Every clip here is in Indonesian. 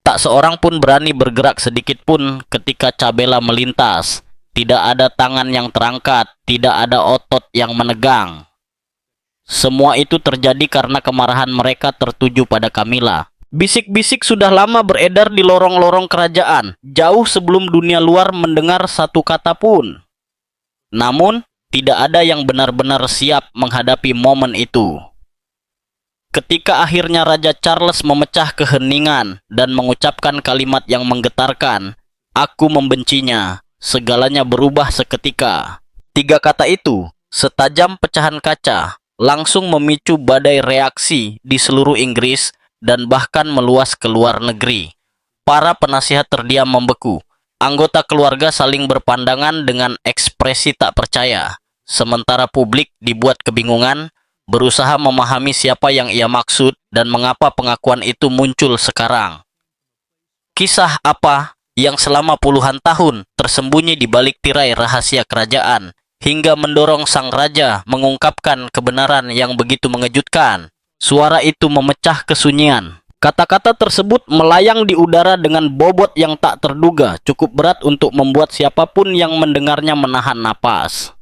Tak seorang pun berani bergerak sedikit pun ketika Cabela melintas. Tidak ada tangan yang terangkat, tidak ada otot yang menegang. Semua itu terjadi karena kemarahan mereka tertuju pada Camilla. Bisik-bisik sudah lama beredar di lorong-lorong kerajaan, jauh sebelum dunia luar mendengar satu kata pun. Namun, tidak ada yang benar-benar siap menghadapi momen itu. Ketika akhirnya Raja Charles memecah keheningan dan mengucapkan kalimat yang menggetarkan, "Aku membencinya," segalanya berubah seketika. 3 kata itu, setajam pecahan kaca, langsung memicu badai reaksi di seluruh Inggris dan bahkan meluas ke luar negeri. Para penasihat terdiam membeku. Anggota keluarga saling berpandangan dengan ekspresi tak percaya. Sementara publik dibuat kebingungan, berusaha memahami siapa yang ia maksud dan mengapa pengakuan itu muncul sekarang. Kisah apa yang selama puluhan tahun tersembunyi di balik tirai rahasia kerajaan, hingga mendorong sang raja mengungkapkan kebenaran yang begitu mengejutkan. Suara itu memecah kesunyian. Kata-kata tersebut melayang di udara dengan bobot yang tak terduga, cukup berat untuk membuat siapapun yang mendengarnya menahan napas.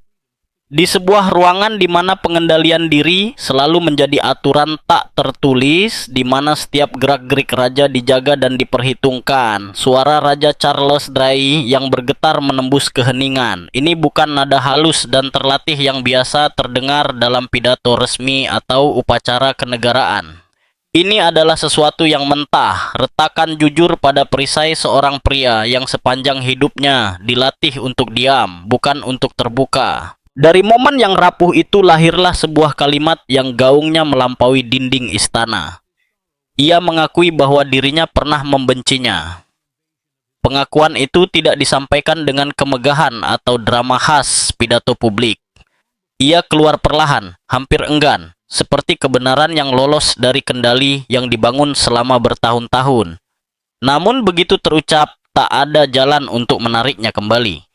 Di sebuah ruangan di mana pengendalian diri selalu menjadi aturan tak tertulis, di mana setiap gerak-gerik raja dijaga dan diperhitungkan, suara Raja Charles Dry yang bergetar menembus keheningan. Ini bukan nada halus dan terlatih yang biasa terdengar dalam pidato resmi atau upacara kenegaraan. Ini adalah sesuatu yang mentah, retakan jujur pada perisai seorang pria yang sepanjang hidupnya dilatih untuk diam, bukan untuk terbuka. Dari momen yang rapuh itu lahirlah sebuah kalimat yang gaungnya melampaui dinding istana. Ia mengakui bahwa dirinya pernah membencinya. Pengakuan itu tidak disampaikan dengan kemegahan atau drama khas pidato publik. Ia keluar perlahan, hampir enggan, seperti kebenaran yang lolos dari kendali yang dibangun selama bertahun-tahun. Namun begitu terucap, tak ada jalan untuk menariknya kembali.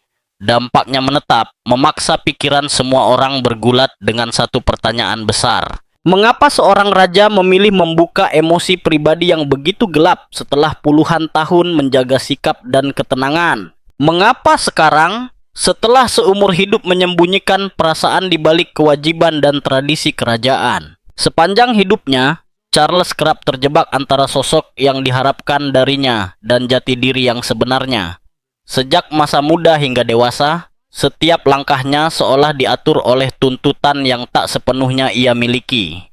Dampaknya menetap, memaksa pikiran semua orang bergulat dengan satu pertanyaan besar. Mengapa seorang raja memilih membuka emosi pribadi yang begitu gelap setelah puluhan tahun menjaga sikap dan ketenangan? Mengapa sekarang, setelah seumur hidup menyembunyikan perasaan di balik kewajiban dan tradisi kerajaan? Sepanjang hidupnya, Charles kerap terjebak antara sosok yang diharapkan darinya dan jati diri yang sebenarnya. Sejak masa muda hingga dewasa, setiap langkahnya seolah diatur oleh tuntutan yang tak sepenuhnya ia miliki.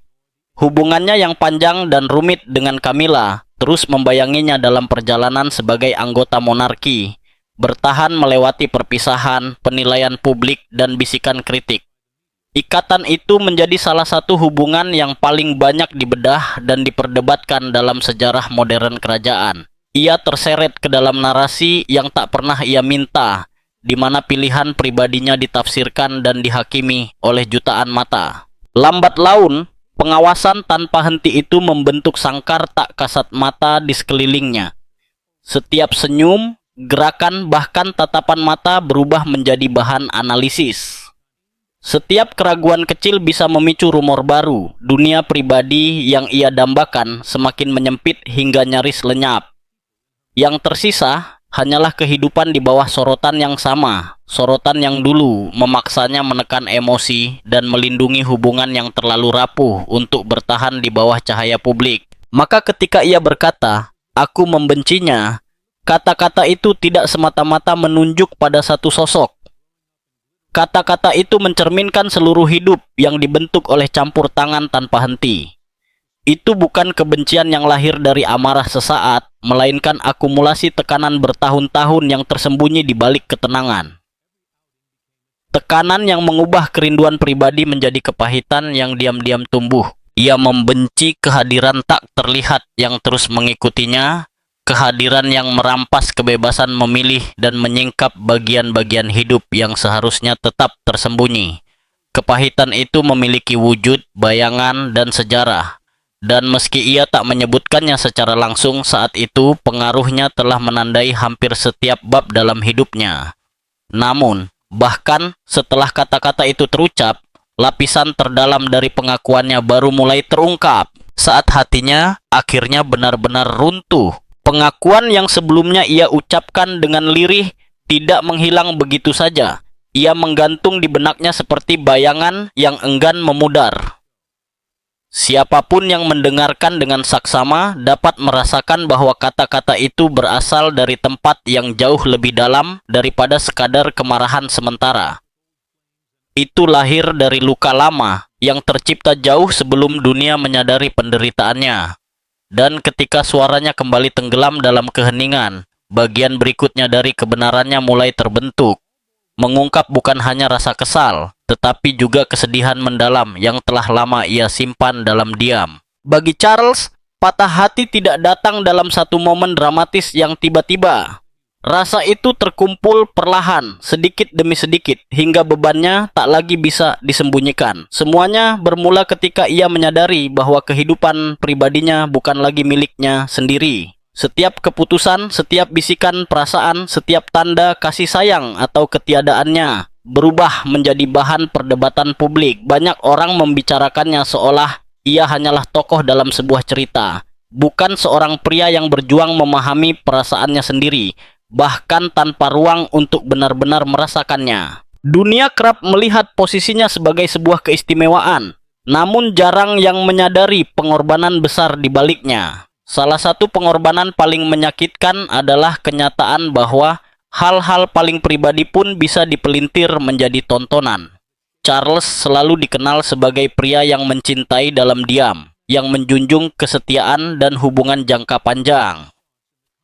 Hubungannya yang panjang dan rumit dengan Camilla terus membayanginya dalam perjalanan sebagai anggota monarki, bertahan melewati perpisahan, penilaian publik, dan bisikan kritik. Ikatan itu menjadi salah satu hubungan yang paling banyak dibedah dan diperdebatkan dalam sejarah modern kerajaan. Ia terseret ke dalam narasi yang tak pernah ia minta, di mana pilihan pribadinya ditafsirkan dan dihakimi oleh jutaan mata. Lambat laun, pengawasan tanpa henti itu membentuk sangkar tak kasat mata di sekelilingnya. Setiap senyum, gerakan, bahkan tatapan mata berubah menjadi bahan analisis. Setiap keraguan kecil bisa memicu rumor baru. Dunia pribadi yang ia dambakan semakin menyempit hingga nyaris lenyap. Yang tersisa hanyalah kehidupan di bawah sorotan yang sama, sorotan yang dulu memaksanya menekan emosi dan melindungi hubungan yang terlalu rapuh untuk bertahan di bawah cahaya publik. Maka ketika ia berkata, "Aku membencinya," kata-kata itu tidak semata-mata menunjuk pada satu sosok. Kata-kata itu mencerminkan seluruh hidup yang dibentuk oleh campur tangan tanpa henti. Itu bukan kebencian yang lahir dari amarah sesaat, melainkan akumulasi tekanan bertahun-tahun yang tersembunyi di balik ketenangan. Tekanan yang mengubah kerinduan pribadi menjadi kepahitan yang diam-diam tumbuh. Ia membenci kehadiran tak terlihat yang terus mengikutinya, kehadiran yang merampas kebebasan memilih dan menyingkap bagian-bagian hidup yang seharusnya tetap tersembunyi. Kepahitan itu memiliki wujud, bayangan, dan sejarah. Dan meski ia tak menyebutkannya secara langsung saat itu, pengaruhnya telah menandai hampir setiap bab dalam hidupnya. Namun, bahkan setelah kata-kata itu terucap, lapisan terdalam dari pengakuannya baru mulai terungkap. Saat hatinya akhirnya benar-benar runtuh, Pengakuan yang sebelumnya ia ucapkan dengan lirih tidak menghilang begitu saja. Ia menggantung di benaknya seperti bayangan yang enggan memudar. Siapapun yang mendengarkan dengan saksama dapat merasakan bahwa kata-kata itu berasal dari tempat yang jauh lebih dalam daripada sekadar kemarahan sementara. Itu lahir dari luka lama yang tercipta jauh sebelum dunia menyadari penderitaannya. Dan ketika suaranya kembali tenggelam dalam keheningan, bagian berikutnya dari kebenarannya mulai terbentuk. Mengungkap bukan hanya rasa kesal, tetapi juga kesedihan mendalam yang telah lama ia simpan dalam diam. Bagi Charles, patah hati tidak datang dalam satu momen dramatis yang tiba-tiba. Rasa itu terkumpul perlahan, sedikit demi sedikit, hingga bebannya tak lagi bisa disembunyikan. Semuanya bermula ketika ia menyadari bahwa kehidupan pribadinya bukan lagi miliknya sendiri. Setiap keputusan, setiap bisikan perasaan, setiap tanda kasih sayang atau ketiadaannya berubah menjadi bahan perdebatan publik. Banyak orang membicarakannya seolah ia hanyalah tokoh dalam sebuah cerita, bukan seorang pria yang berjuang memahami perasaannya sendiri, bahkan tanpa ruang untuk benar-benar merasakannya. Dunia kerap melihat posisinya sebagai sebuah keistimewaan, namun jarang yang menyadari pengorbanan besar di baliknya. Salah satu pengorbanan paling menyakitkan adalah kenyataan bahwa hal-hal paling pribadi pun bisa dipelintir menjadi tontonan. Charles selalu dikenal sebagai pria yang mencintai dalam diam, yang menjunjung kesetiaan dan hubungan jangka panjang.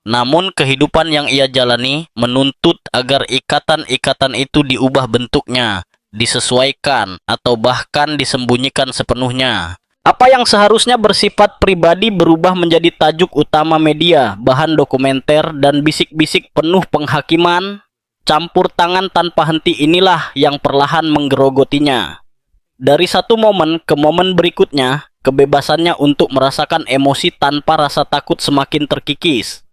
Namun kehidupan yang ia jalani menuntut agar ikatan-ikatan itu diubah bentuknya, disesuaikan, atau bahkan disembunyikan sepenuhnya. Apa yang seharusnya bersifat pribadi berubah menjadi tajuk utama media, bahan dokumenter, dan bisik-bisik penuh penghakiman. Campur tangan tanpa henti inilah yang perlahan menggerogotinya. Dari satu momen ke momen berikutnya, kebebasannya untuk merasakan emosi tanpa rasa takut semakin terkikis.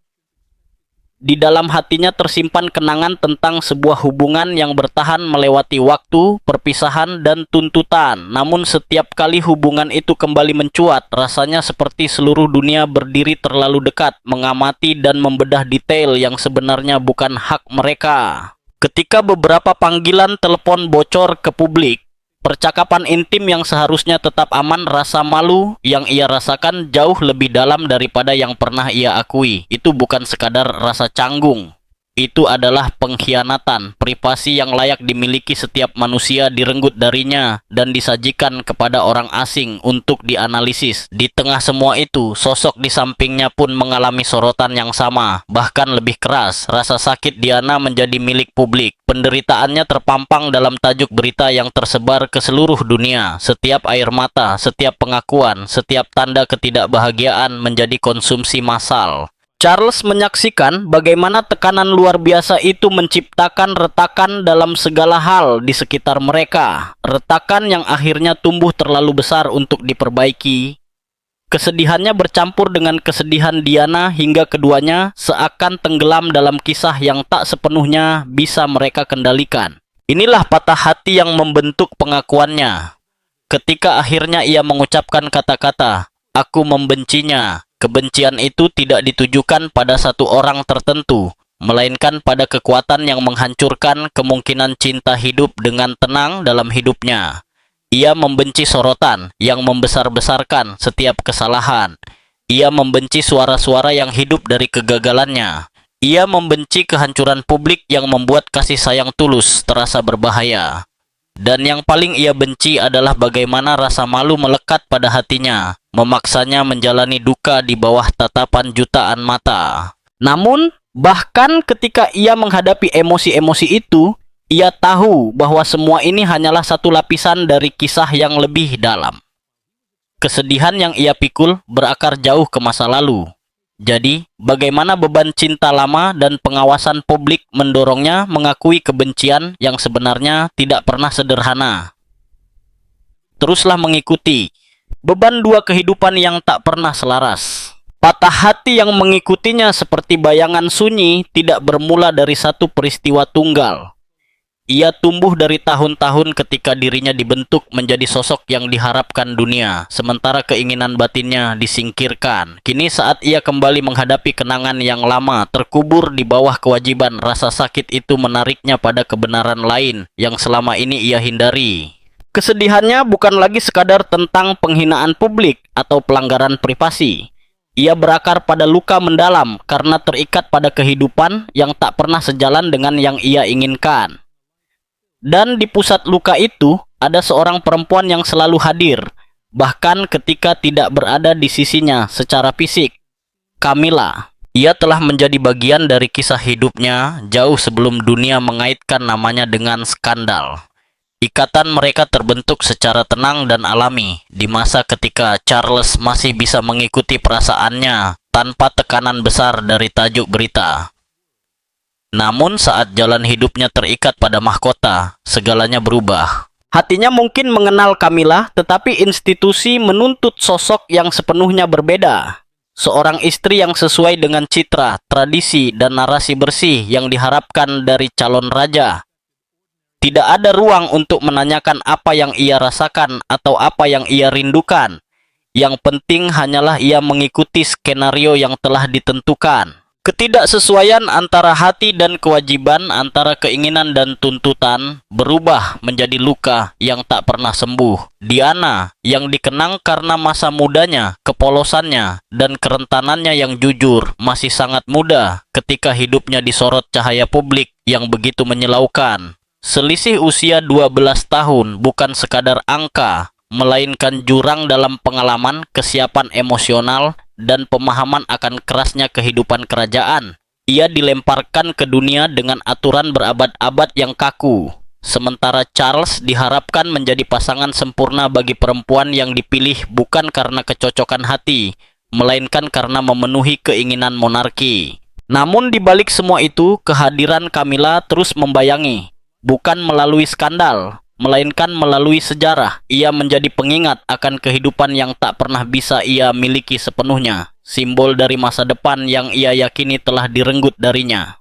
Di dalam hatinya tersimpan kenangan tentang sebuah hubungan yang bertahan melewati waktu, perpisahan, dan tuntutan. Namun setiap kali hubungan itu kembali mencuat, rasanya seperti seluruh dunia berdiri terlalu dekat, mengamati dan membedah detail yang sebenarnya bukan hak mereka. Ketika beberapa panggilan telepon bocor ke publik, percakapan intim yang seharusnya tetap aman, rasa malu yang ia rasakan jauh lebih dalam daripada yang pernah ia akui. Itu bukan sekadar rasa canggung. Itu adalah pengkhianatan. Privasi yang layak dimiliki setiap manusia direnggut darinya dan disajikan kepada orang asing untuk dianalisis. Di tengah semua itu, sosok di sampingnya pun mengalami sorotan yang sama, bahkan lebih keras. Rasa sakit Diana menjadi milik publik. Penderitaannya terpampang dalam tajuk berita yang tersebar ke seluruh dunia. Setiap air mata, setiap pengakuan, setiap tanda ketidakbahagiaan menjadi konsumsi massal. Charles menyaksikan bagaimana tekanan luar biasa itu menciptakan retakan dalam segala hal di sekitar mereka. Retakan yang akhirnya tumbuh terlalu besar untuk diperbaiki. Kesedihannya bercampur dengan kesedihan Diana hingga keduanya seakan tenggelam dalam kisah yang tak sepenuhnya bisa mereka kendalikan. Inilah patah hati yang membentuk pengakuannya. Ketika akhirnya ia mengucapkan kata-kata, "Aku membencinya." Kebencian itu tidak ditujukan pada satu orang tertentu, melainkan pada kekuatan yang menghancurkan kemungkinan cinta hidup dengan tenang dalam hidupnya. Ia membenci sorotan yang membesar-besarkan setiap kesalahan. Ia membenci suara-suara yang hidup dari kegagalannya. Ia membenci kehancuran publik yang membuat kasih sayang tulus terasa berbahaya. Dan yang paling ia benci adalah bagaimana rasa malu melekat pada hatinya, memaksanya menjalani duka di bawah tatapan jutaan mata. Namun, bahkan ketika ia menghadapi emosi-emosi itu, ia tahu bahwa semua ini hanyalah satu lapisan dari kisah yang lebih dalam. Kesedihan yang ia pikul berakar jauh ke masa lalu. Jadi, bagaimana beban cinta lama dan pengawasan publik mendorongnya mengakui kebencian yang sebenarnya tidak pernah sederhana. Teruslah mengikuti beban dua kehidupan yang tak pernah selaras. Patah hati yang mengikutinya seperti bayangan sunyi tidak bermula dari satu peristiwa tunggal. Ia tumbuh dari tahun-tahun ketika dirinya dibentuk menjadi sosok yang diharapkan dunia, sementara keinginan batinnya disingkirkan. Kini saat ia kembali menghadapi kenangan yang lama, terkubur di bawah kewajiban, rasa sakit itu menariknya pada kebenaran lain yang selama ini ia hindari. Kesedihannya bukan lagi sekadar tentang penghinaan publik atau pelanggaran privasi. Ia berakar pada luka mendalam karena terikat pada kehidupan yang tak pernah sejalan dengan yang ia inginkan. Dan di pusat luka itu, ada seorang perempuan yang selalu hadir, bahkan ketika tidak berada di sisinya secara fisik. Camilla. Ia telah menjadi bagian dari kisah hidupnya jauh sebelum dunia mengaitkan namanya dengan skandal. Ikatan mereka terbentuk secara tenang dan alami di masa ketika Charles masih bisa mengikuti perasaannya tanpa tekanan besar dari tajuk berita. Namun saat jalan hidupnya terikat pada mahkota, segalanya berubah. Hatinya mungkin mengenal Camilla, tetapi institusi menuntut sosok yang sepenuhnya berbeda. Seorang istri yang sesuai dengan citra, tradisi, dan narasi bersih yang diharapkan dari calon raja. Tidak ada ruang untuk menanyakan apa yang ia rasakan atau apa yang ia rindukan. Yang penting hanyalah ia mengikuti skenario yang telah ditentukan. Ketidaksesuaian antara hati dan kewajiban, antara keinginan dan tuntutan, berubah menjadi luka yang tak pernah sembuh. Diana, yang dikenang karena masa mudanya, kepolosannya, dan kerentanannya yang jujur, masih sangat muda ketika hidupnya disorot cahaya publik yang begitu menyilaukan. Selisih usia 12 tahun bukan sekadar angka, melainkan jurang dalam pengalaman, kesiapan emosional, dan pemahaman akan kerasnya kehidupan kerajaan. Ia dilemparkan ke dunia dengan aturan berabad-abad yang kaku. Sementara Charles diharapkan menjadi pasangan sempurna bagi perempuan yang dipilih bukan karena kecocokan hati, melainkan karena memenuhi keinginan monarki. Namun di balik semua itu, kehadiran Camilla terus membayangi. Bukan melalui skandal, melainkan melalui sejarah. Ia menjadi pengingat akan kehidupan yang tak pernah bisa ia miliki sepenuhnya, simbol dari masa depan yang ia yakini telah direnggut darinya.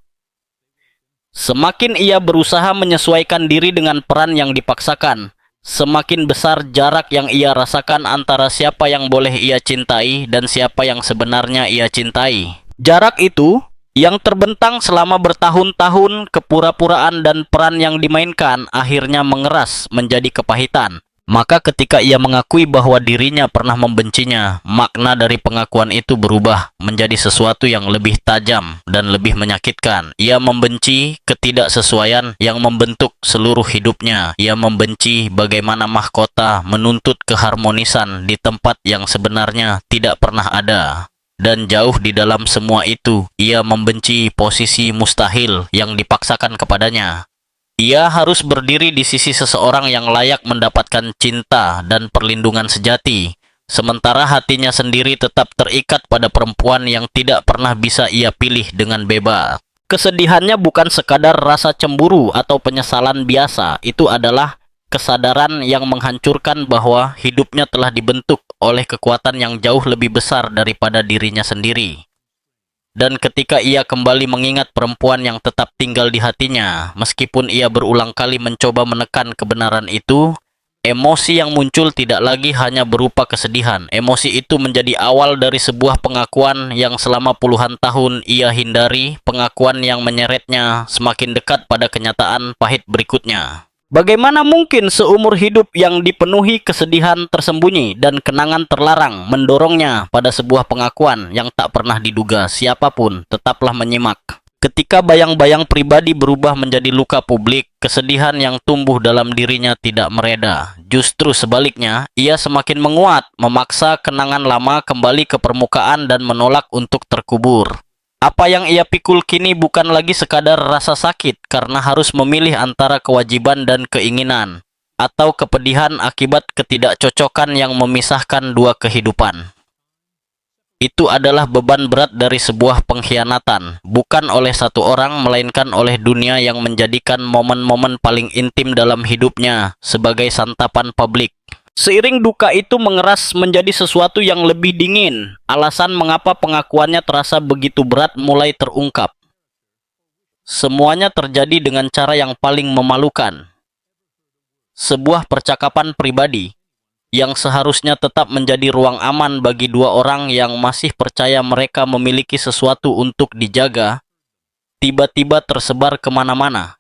Semakin ia berusaha menyesuaikan diri dengan peran yang dipaksakan, semakin besar jarak yang ia rasakan antara siapa yang boleh ia cintai dan siapa yang sebenarnya ia cintai. Jarak itu yang terbentang selama bertahun-tahun, kepura-puraan dan peran yang dimainkan akhirnya mengeras menjadi kepahitan. Maka ketika ia mengakui bahwa dirinya pernah membencinya, makna dari pengakuan itu berubah menjadi sesuatu yang lebih tajam dan lebih menyakitkan. Ia membenci ketidaksesuaian yang membentuk seluruh hidupnya. Ia membenci bagaimana mahkota menuntut keharmonisan di tempat yang sebenarnya tidak pernah ada. Dan jauh di dalam semua itu, ia membenci posisi mustahil yang dipaksakan kepadanya. Ia harus berdiri di sisi seseorang yang layak mendapatkan cinta dan perlindungan sejati, sementara hatinya sendiri tetap terikat pada perempuan yang tidak pernah bisa ia pilih dengan bebas. Kesedihannya bukan sekadar rasa cemburu atau penyesalan biasa, itu adalah kesadaran yang menghancurkan bahwa hidupnya telah dibentuk oleh kekuatan yang jauh lebih besar daripada dirinya sendiri. Dan ketika ia kembali mengingat perempuan yang tetap tinggal di hatinya, meskipun ia berulang kali mencoba menekan kebenaran itu, emosi yang muncul tidak lagi hanya berupa kesedihan. Emosi itu menjadi awal dari sebuah pengakuan yang selama puluhan tahun ia hindari, pengakuan yang menyeretnya semakin dekat pada kenyataan pahit berikutnya. Bagaimana mungkin seumur hidup yang dipenuhi kesedihan tersembunyi dan kenangan terlarang mendorongnya pada sebuah pengakuan yang tak pernah diduga? Siapapun tetaplah menyimak. Ketika bayang-bayang pribadi berubah menjadi luka publik, kesedihan yang tumbuh dalam dirinya tidak mereda. Justru sebaliknya, ia semakin menguat, memaksa kenangan lama kembali ke permukaan dan menolak untuk terkubur. Apa yang ia pikul kini bukan lagi sekadar rasa sakit karena harus memilih antara kewajiban dan keinginan, atau kepedihan akibat ketidakcocokan yang memisahkan dua kehidupan. Itu adalah beban berat dari sebuah pengkhianatan, bukan oleh satu orang melainkan oleh dunia yang menjadikan momen-momen paling intim dalam hidupnya sebagai santapan publik. Seiring duka itu mengeras menjadi sesuatu yang lebih dingin, alasan mengapa pengakuannya terasa begitu berat mulai terungkap. Semuanya terjadi dengan cara yang paling memalukan. Sebuah percakapan pribadi yang seharusnya tetap menjadi ruang aman bagi dua orang yang masih percaya mereka memiliki sesuatu untuk dijaga, tiba-tiba tersebar kemana-mana.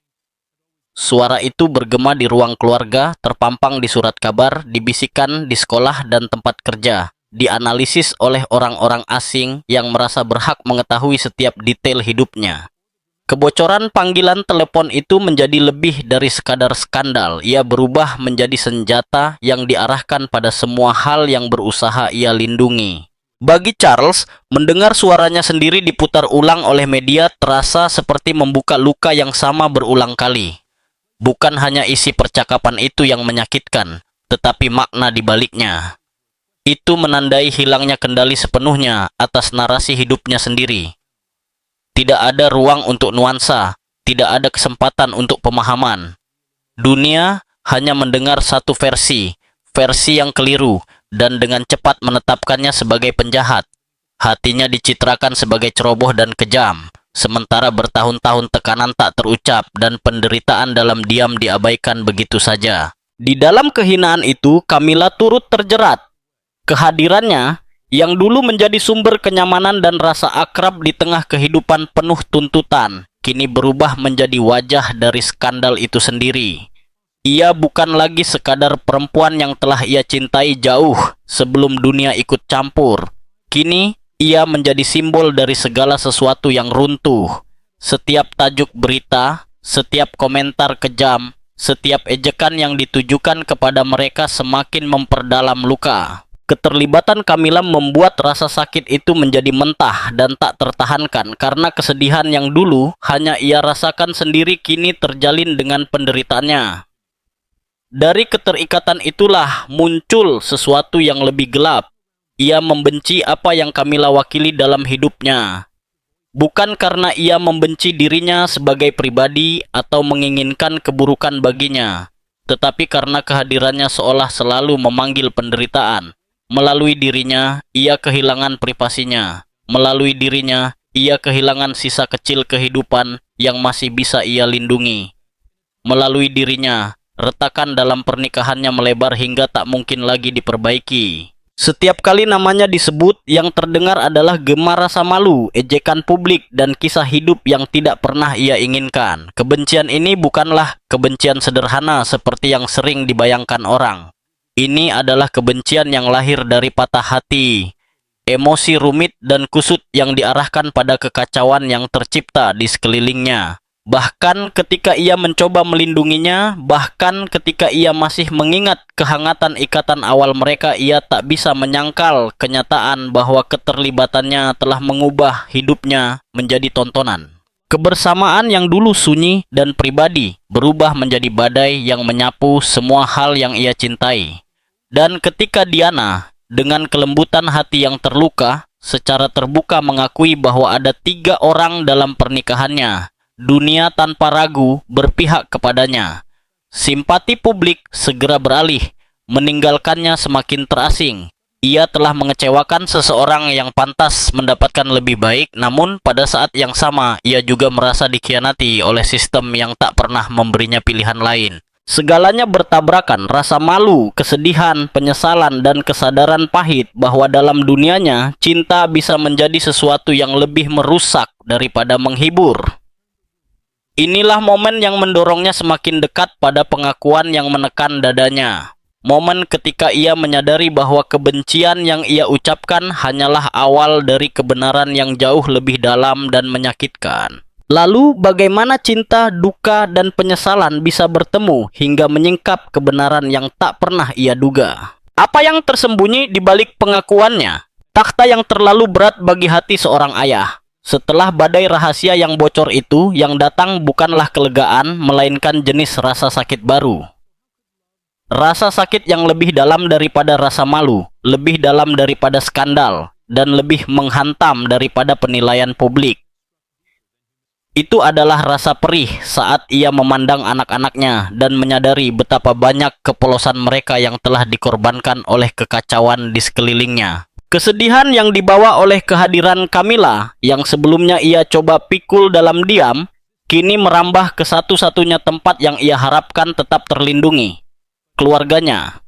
Suara itu bergema di ruang keluarga, terpampang di surat kabar, dibisikkan di sekolah dan tempat kerja, dianalisis oleh orang-orang asing yang merasa berhak mengetahui setiap detail hidupnya. Kebocoran panggilan telepon itu menjadi lebih dari sekadar skandal. Ia berubah menjadi senjata yang diarahkan pada semua hal yang berusaha ia lindungi. Bagi Charles, mendengar suaranya sendiri diputar ulang oleh media terasa seperti membuka luka yang sama berulang kali. Bukan hanya isi percakapan itu yang menyakitkan, tetapi makna di baliknya. Itu menandai hilangnya kendali sepenuhnya atas narasi hidupnya sendiri. Tidak ada ruang untuk nuansa, tidak ada kesempatan untuk pemahaman. Dunia hanya mendengar satu versi yang keliru, dan dengan cepat menetapkannya sebagai penjahat. Hatinya dicitrakan sebagai ceroboh dan kejam. Sementara bertahun-tahun tekanan tak terucap dan penderitaan dalam diam diabaikan begitu saja. Di dalam kehinaan itu, Camilla turut terjerat. Kehadirannya, yang dulu menjadi sumber kenyamanan dan rasa akrab di tengah kehidupan penuh tuntutan, kini berubah menjadi wajah dari skandal itu sendiri. Ia bukan lagi sekadar perempuan yang telah ia cintai jauh sebelum dunia ikut campur. Kini, ia menjadi simbol dari segala sesuatu yang runtuh. Setiap tajuk berita, setiap komentar kejam, setiap ejekan yang ditujukan kepada mereka semakin memperdalam luka. Keterlibatan Camilla membuat rasa sakit itu menjadi mentah dan tak tertahankan karena kesedihan yang dulu hanya ia rasakan sendiri kini terjalin dengan penderitaannya. Dari keterikatan itulah muncul sesuatu yang lebih gelap. Ia membenci apa yang Camilla wakili dalam hidupnya. Bukan karena ia membenci dirinya sebagai pribadi atau menginginkan keburukan baginya, tetapi karena kehadirannya seolah selalu memanggil penderitaan. Melalui dirinya, ia kehilangan privasinya. Melalui dirinya, ia kehilangan sisa kecil kehidupan yang masih bisa ia lindungi. Melalui dirinya, retakan dalam pernikahannya melebar hingga tak mungkin lagi diperbaiki. Setiap kali namanya disebut, yang terdengar adalah gema rasa malu, ejekan publik, dan kisah hidup yang tidak pernah ia inginkan. Kebencian ini bukanlah kebencian sederhana seperti yang sering dibayangkan orang. Ini adalah kebencian yang lahir dari patah hati, emosi rumit dan kusut yang diarahkan pada kekacauan yang tercipta di sekelilingnya. Bahkan ketika ia mencoba melindunginya, bahkan ketika ia masih mengingat kehangatan ikatan awal mereka, ia tak bisa menyangkal kenyataan bahwa keterlibatannya telah mengubah hidupnya menjadi tontonan. Kebersamaan yang dulu sunyi dan pribadi berubah menjadi badai yang menyapu semua hal yang ia cintai. Dan ketika Diana, dengan kelembutan hati yang terluka, secara terbuka mengakui bahwa ada 3 orang dalam pernikahannya, dunia tanpa ragu berpihak kepadanya. Simpati publik segera beralih, meninggalkannya semakin terasing. Ia telah mengecewakan seseorang yang pantas mendapatkan lebih baik, namun pada saat yang sama ia juga merasa dikhianati oleh sistem yang tak pernah memberinya pilihan lain. Segalanya bertabrakan, rasa malu, kesedihan, penyesalan, dan kesadaran pahit bahwa dalam dunianya cinta bisa menjadi sesuatu yang lebih merusak daripada menghibur. Inilah momen yang mendorongnya semakin dekat pada pengakuan yang menekan dadanya. Momen ketika ia menyadari bahwa kebencian yang ia ucapkan hanyalah awal dari kebenaran yang jauh lebih dalam dan menyakitkan. Lalu bagaimana cinta, duka, dan penyesalan bisa bertemu hingga menyingkap kebenaran yang tak pernah ia duga? Apa yang tersembunyi di balik pengakuannya? Takhta yang terlalu berat bagi hati seorang ayah. Setelah badai rahasia yang bocor itu, yang datang bukanlah kelegaan, melainkan jenis rasa sakit baru. Rasa sakit yang lebih dalam daripada rasa malu, lebih dalam daripada skandal, dan lebih menghantam daripada penilaian publik. Itu adalah rasa perih saat ia memandang anak-anaknya dan menyadari betapa banyak kepolosan mereka yang telah dikorbankan oleh kekacauan di sekelilingnya. Kesedihan yang dibawa oleh kehadiran Camilla, yang sebelumnya ia coba pikul dalam diam, kini merambah ke satu-satunya tempat yang ia harapkan tetap terlindungi, keluarganya.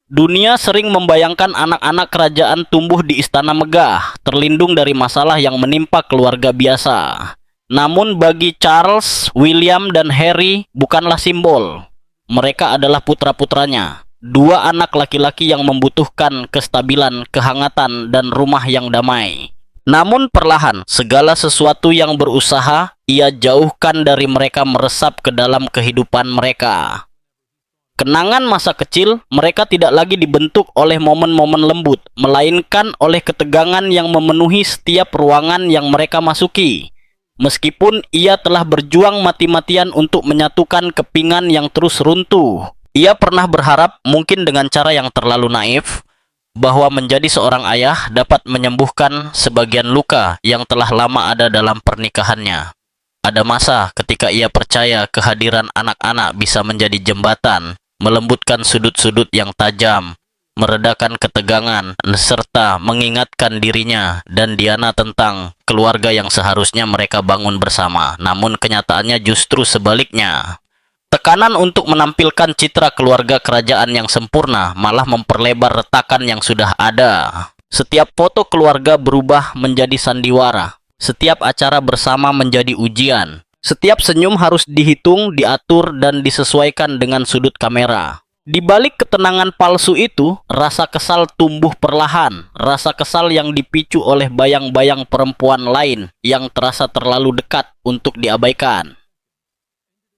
Dunia sering membayangkan anak-anak kerajaan tumbuh di istana megah, terlindung dari masalah yang menimpa keluarga biasa. Namun bagi Charles, William, dan Harry bukanlah simbol. Mereka adalah putra-putranya. Dua anak laki-laki yang membutuhkan kestabilan, kehangatan, dan rumah yang damai. Namun perlahan, segala sesuatu yang berusaha, ia jauhkan dari mereka meresap ke dalam kehidupan mereka. Kenangan masa kecil, mereka tidak lagi dibentuk oleh momen-momen lembut, melainkan oleh ketegangan yang memenuhi setiap ruangan yang mereka masuki. Meskipun ia telah berjuang mati-matian untuk menyatukan kepingan yang terus runtuh, ia pernah berharap, mungkin dengan cara yang terlalu naif, bahwa menjadi seorang ayah dapat menyembuhkan sebagian luka yang telah lama ada dalam pernikahannya. Ada masa ketika ia percaya kehadiran anak-anak bisa menjadi jembatan, melembutkan sudut-sudut yang tajam, meredakan ketegangan, serta mengingatkan dirinya dan Diana tentang keluarga yang seharusnya mereka bangun bersama. Namun kenyataannya justru sebaliknya. Tekanan untuk menampilkan citra keluarga kerajaan yang sempurna malah memperlebar retakan yang sudah ada. Setiap foto keluarga berubah menjadi sandiwara. Setiap acara bersama menjadi ujian. Setiap senyum harus dihitung, diatur, dan disesuaikan dengan sudut kamera. Di balik ketenangan palsu itu, rasa kesal tumbuh perlahan. Rasa kesal yang dipicu oleh bayang-bayang perempuan lain yang terasa terlalu dekat untuk diabaikan.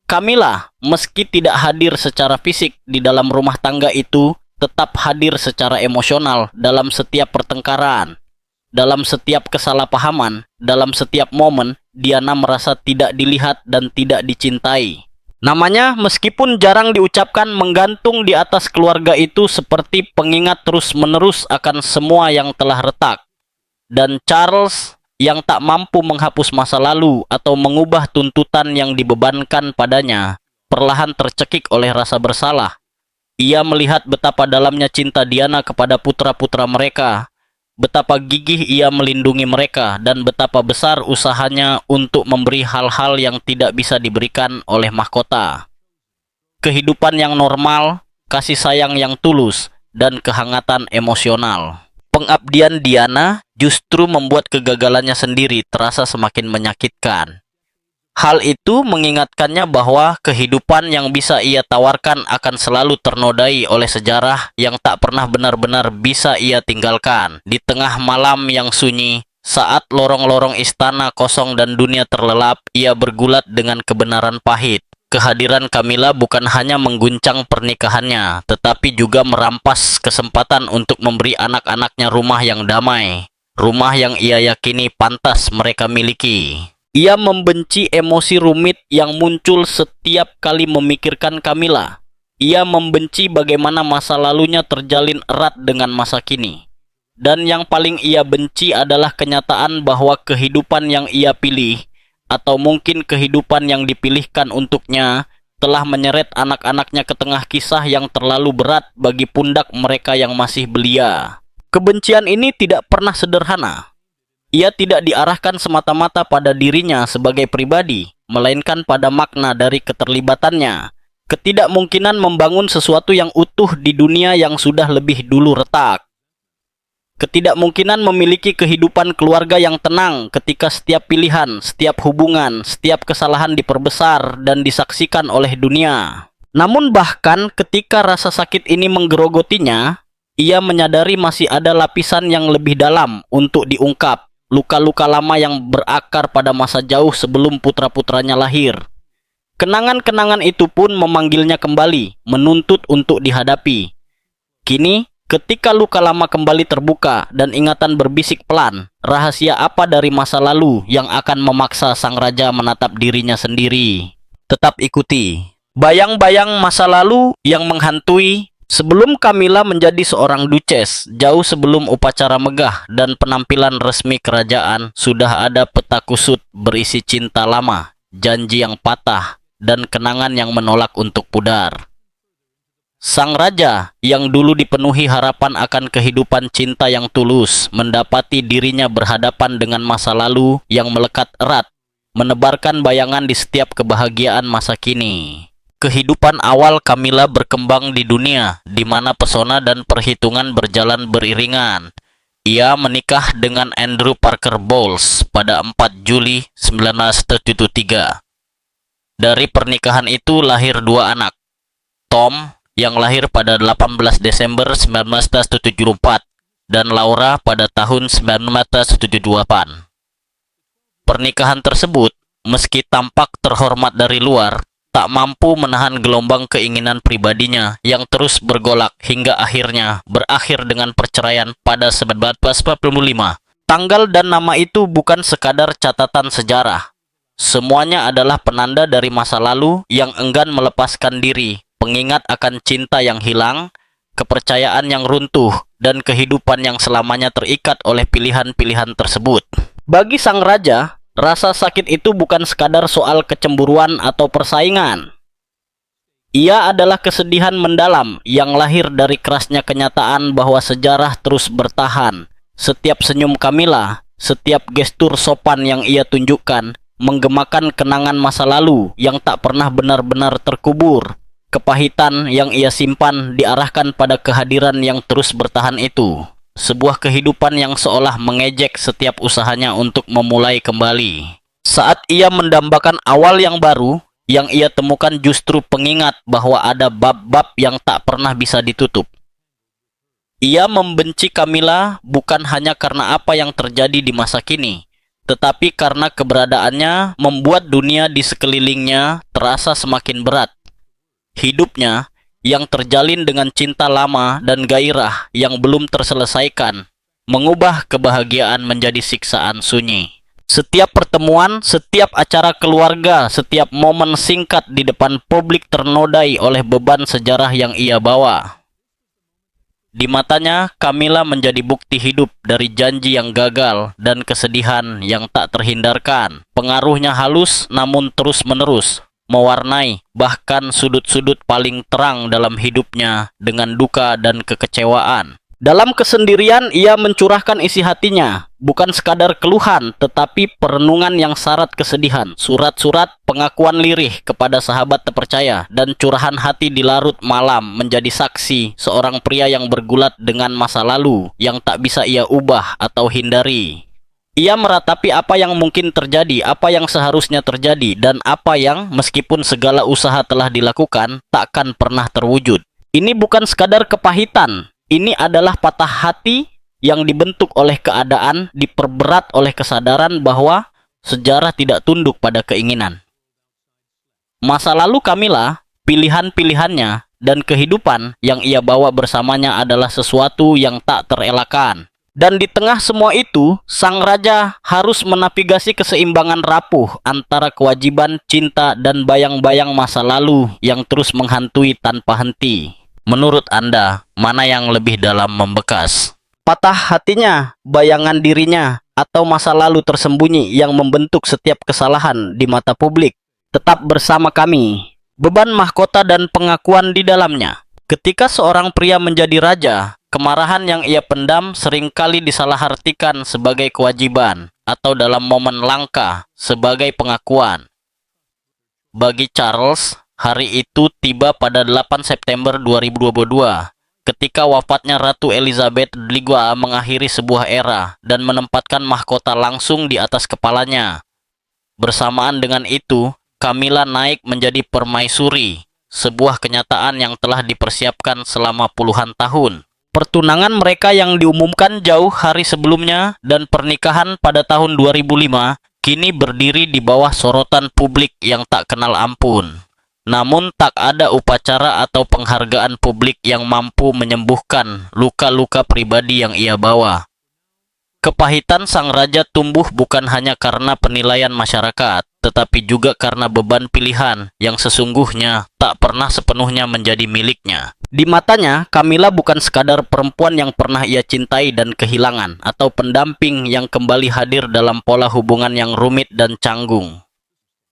Camilla, meski tidak hadir secara fisik di dalam rumah tangga itu, tetap hadir secara emosional dalam setiap pertengkaran. Dalam setiap kesalahpahaman, dalam setiap momen, Diana merasa tidak dilihat dan tidak dicintai. Namanya, meskipun jarang diucapkan, menggantung di atas keluarga itu seperti pengingat terus-menerus akan semua yang telah retak. Dan Charles, yang tak mampu menghapus masa lalu atau mengubah tuntutan yang dibebankan padanya, perlahan tercekik oleh rasa bersalah. Ia melihat betapa dalamnya cinta Diana kepada putra-putra mereka, betapa gigih ia melindungi mereka, dan betapa besar usahanya untuk memberi hal-hal yang tidak bisa diberikan oleh mahkota. Kehidupan yang normal, kasih sayang yang tulus, dan kehangatan emosional. Pengabdian Diana justru membuat kegagalannya sendiri terasa semakin menyakitkan. Hal itu mengingatkannya bahwa kehidupan yang bisa ia tawarkan akan selalu ternodai oleh sejarah yang tak pernah benar-benar bisa ia tinggalkan. Di tengah malam yang sunyi, saat lorong-lorong istana kosong dan dunia terlelap, ia bergulat dengan kebenaran pahit. Kehadiran Camilla bukan hanya mengguncang pernikahannya, tetapi juga merampas kesempatan untuk memberi anak-anaknya rumah yang damai, rumah yang ia yakini pantas mereka miliki. Ia membenci emosi rumit yang muncul setiap kali memikirkan Camilla. Ia membenci bagaimana masa lalunya terjalin erat dengan masa kini. Dan yang paling ia benci adalah kenyataan bahwa kehidupan yang ia pilih, atau mungkin kehidupan yang dipilihkan untuknya, telah menyeret anak-anaknya ke tengah kisah yang terlalu berat bagi pundak mereka yang masih belia. Kebencian ini tidak pernah sederhana. Ia tidak diarahkan semata-mata pada dirinya sebagai pribadi, melainkan pada makna dari keterlibatannya. Ketidakmungkinan membangun sesuatu yang utuh di dunia yang sudah lebih dulu retak. Ketidakmungkinan memiliki kehidupan keluarga yang tenang ketika setiap pilihan, setiap hubungan, setiap kesalahan diperbesar dan disaksikan oleh dunia. Namun bahkan ketika rasa sakit ini menggerogotinya, ia menyadari masih ada lapisan yang lebih dalam untuk diungkap. Luka-luka lama yang berakar pada masa jauh sebelum putra-putranya lahir. Kenangan-kenangan itu pun memanggilnya kembali, menuntut untuk dihadapi. Kini, ketika luka lama kembali terbuka dan ingatan berbisik pelan, rahasia apa dari masa lalu yang akan memaksa sang raja menatap dirinya sendiri? Tetap ikuti bayang-bayang masa lalu yang menghantui. Sebelum Camilla menjadi seorang duchess, jauh sebelum upacara megah dan penampilan resmi kerajaan, sudah ada peta kusut berisi cinta lama, janji yang patah, dan kenangan yang menolak untuk pudar. Sang raja, yang dulu dipenuhi harapan akan kehidupan cinta yang tulus, mendapati dirinya berhadapan dengan masa lalu yang melekat erat, menebarkan bayangan di setiap kebahagiaan masa kini. Kehidupan awal Camilla berkembang di dunia, di mana pesona dan perhitungan berjalan beriringan. Ia menikah dengan Andrew Parker Bowles pada 4 Juli 1973. Dari pernikahan itu lahir dua anak, Tom yang lahir pada 18 Desember 1974 dan Laura pada tahun 1978. Pernikahan tersebut, meski tampak terhormat dari luar, tak mampu menahan gelombang keinginan pribadinya yang terus bergolak hingga akhirnya berakhir dengan perceraian pada 1945. Tanggal dan nama itu bukan sekadar catatan sejarah. Semuanya adalah penanda dari masa lalu yang enggan melepaskan diri, pengingat akan cinta yang hilang, kepercayaan yang runtuh, dan kehidupan yang selamanya terikat oleh pilihan-pilihan tersebut. Bagi sang raja, rasa sakit itu bukan sekadar soal kecemburuan atau persaingan. Ia adalah kesedihan mendalam yang lahir dari kerasnya kenyataan bahwa sejarah terus bertahan. Setiap senyum Camilla, setiap gestur sopan yang ia tunjukkan, menggemakan kenangan masa lalu yang tak pernah benar-benar terkubur. Kepahitan yang ia simpan diarahkan pada kehadiran yang terus bertahan itu. Sebuah kehidupan yang seolah mengejek setiap usahanya untuk memulai kembali. Saat ia mendambakan awal yang baru, yang ia temukan justru pengingat bahwa ada bab-bab yang tak pernah bisa ditutup. Ia membenci Camilla bukan hanya karena apa yang terjadi di masa kini, tetapi karena keberadaannya membuat dunia di sekelilingnya terasa semakin berat. Hidupnya yang terjalin dengan cinta lama dan gairah yang belum terselesaikan, mengubah kebahagiaan menjadi siksaan sunyi. Setiap pertemuan, setiap acara keluarga, setiap momen singkat di depan publik ternodai oleh beban sejarah yang ia bawa. Di matanya, Camilla menjadi bukti hidup dari janji yang gagal dan kesedihan yang tak terhindarkan. Pengaruhnya halus namun terus-menerus, mewarnai bahkan sudut-sudut paling terang dalam hidupnya dengan duka dan kekecewaan. Dalam kesendirian, ia mencurahkan isi hatinya, bukan sekadar keluhan, tetapi perenungan yang syarat kesedihan, surat-surat pengakuan lirih kepada sahabat terpercaya, dan curahan hati di larut malam menjadi saksi seorang pria yang bergulat dengan masa lalu yang tak bisa ia ubah atau hindari. Ia meratapi apa yang mungkin terjadi, apa yang seharusnya terjadi, dan apa yang, meskipun segala usaha telah dilakukan, takkan pernah terwujud. Ini bukan sekadar kepahitan, ini adalah patah hati yang dibentuk oleh keadaan, diperberat oleh kesadaran bahwa sejarah tidak tunduk pada keinginan. Masa lalu Camilla, pilihan-pilihannya, dan kehidupan yang ia bawa bersamanya adalah sesuatu yang tak terelakkan. Dan di tengah semua itu, sang raja harus menavigasi keseimbangan rapuh antara kewajiban, cinta, dan bayang-bayang masa lalu yang terus menghantui tanpa henti. Menurut Anda, mana yang lebih dalam membekas? Patah hatinya, bayangan dirinya, atau masa lalu tersembunyi yang membentuk setiap kesalahan di mata publik? Tetap bersama kami. Beban mahkota dan pengakuan di dalamnya. Ketika seorang pria menjadi raja, kemarahan yang ia pendam seringkali disalahartikan sebagai kewajiban atau dalam momen langka sebagai pengakuan. Bagi Charles, hari itu tiba pada 8 September 2022, ketika wafatnya Ratu Elizabeth II mengakhiri sebuah era dan menempatkan mahkota langsung di atas kepalanya. Bersamaan dengan itu, Camilla naik menjadi permaisuri, sebuah kenyataan yang telah dipersiapkan selama puluhan tahun. Pertunangan mereka yang diumumkan jauh hari sebelumnya dan pernikahan pada tahun 2005 kini berdiri di bawah sorotan publik yang tak kenal ampun. Namun tak ada upacara atau penghargaan publik yang mampu menyembuhkan luka-luka pribadi yang ia bawa. Kepahitan sang raja tumbuh bukan hanya karena penilaian masyarakat, tetapi juga karena beban pilihan yang sesungguhnya tak pernah sepenuhnya menjadi miliknya. Di matanya, Camilla bukan sekadar perempuan yang pernah ia cintai dan kehilangan, atau pendamping yang kembali hadir dalam pola hubungan yang rumit dan canggung.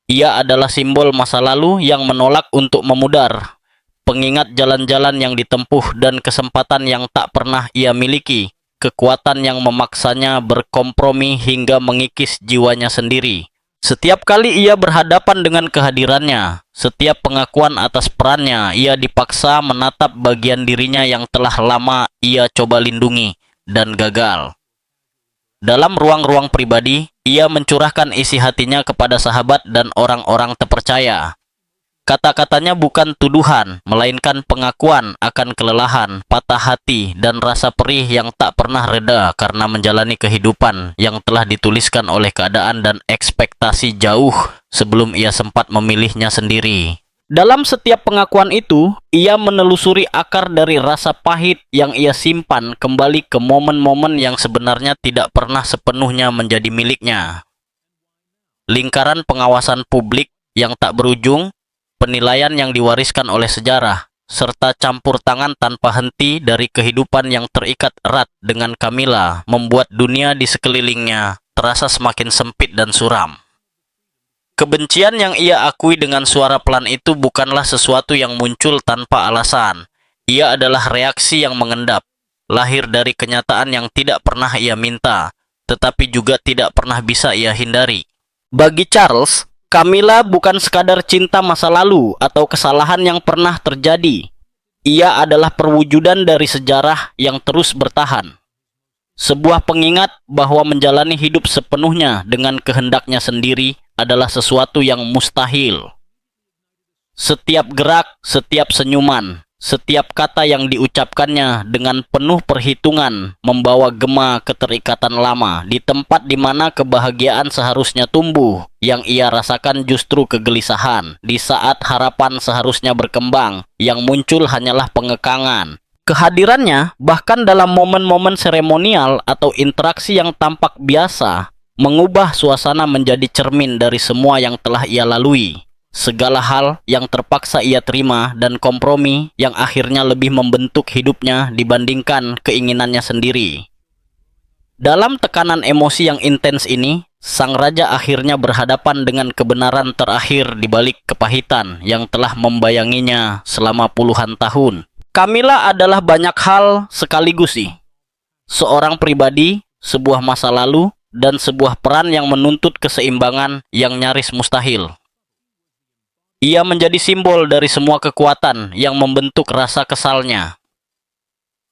Ia adalah simbol masa lalu yang menolak untuk memudar, pengingat jalan-jalan yang ditempuh dan kesempatan yang tak pernah ia miliki, kekuatan yang memaksanya berkompromi hingga mengikis jiwanya sendiri. Setiap kali ia berhadapan dengan kehadirannya, setiap pengakuan atas perannya, ia dipaksa menatap bagian dirinya yang telah lama ia coba lindungi dan gagal. Dalam ruang-ruang pribadi, ia mencurahkan isi hatinya kepada sahabat dan orang-orang terpercaya. Kata-katanya bukan tuduhan, melainkan pengakuan akan kelelahan, patah hati, dan rasa perih yang tak pernah reda karena menjalani kehidupan yang telah dituliskan oleh keadaan dan ekspektasi jauh sebelum ia sempat memilihnya sendiri. Dalam setiap pengakuan itu, ia menelusuri akar dari rasa pahit yang ia simpan kembali ke momen-momen yang sebenarnya tidak pernah sepenuhnya menjadi miliknya. Lingkaran pengawasan publik yang tak berujung, penilaian yang diwariskan oleh sejarah, serta campur tangan tanpa henti dari kehidupan yang terikat erat dengan Camilla membuat dunia di sekelilingnya terasa semakin sempit dan suram. Kebencian yang ia akui dengan suara pelan itu bukanlah sesuatu yang muncul tanpa alasan. Ia adalah reaksi yang mengendap, lahir dari kenyataan yang tidak pernah ia minta, tetapi juga tidak pernah bisa ia hindari. Bagi Charles, Camilla bukan sekadar cinta masa lalu atau kesalahan yang pernah terjadi. Ia adalah perwujudan dari sejarah yang terus bertahan. Sebuah pengingat bahwa menjalani hidup sepenuhnya dengan kehendaknya sendiri adalah sesuatu yang mustahil. Setiap gerak, setiap senyuman, setiap kata yang diucapkannya dengan penuh perhitungan membawa gema keterikatan lama di tempat di mana kebahagiaan seharusnya tumbuh, yang ia rasakan justru kegelisahan. Di saat harapan seharusnya berkembang, yang muncul hanyalah pengekangan. Kehadirannya, bahkan dalam momen-momen seremonial atau interaksi yang tampak biasa, mengubah suasana menjadi cermin dari semua yang telah ia lalui. Segala hal yang terpaksa ia terima dan kompromi yang akhirnya lebih membentuk hidupnya dibandingkan keinginannya sendiri. Dalam tekanan emosi yang intens ini, sang raja akhirnya berhadapan dengan kebenaran terakhir di balik kepahitan yang telah membayanginya selama puluhan tahun. Camilla adalah banyak hal sekaligus sih. Seorang pribadi, sebuah masa lalu, dan sebuah peran yang menuntut keseimbangan yang nyaris mustahil. Ia menjadi simbol dari semua kekuatan yang membentuk rasa kesalnya.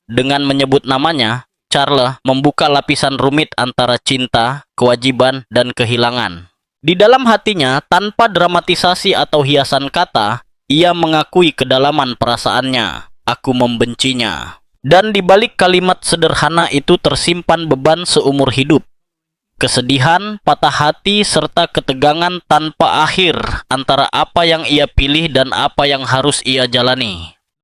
Dengan menyebut namanya, Charles membuka lapisan rumit antara cinta, kewajiban, dan kehilangan. Di dalam hatinya, tanpa dramatisasi atau hiasan kata, ia mengakui kedalaman perasaannya. Aku membencinya. Dan di balik kalimat sederhana itu tersimpan beban seumur hidup. Kesedihan, patah hati, serta ketegangan tanpa akhir antara apa yang ia pilih dan apa yang harus ia jalani.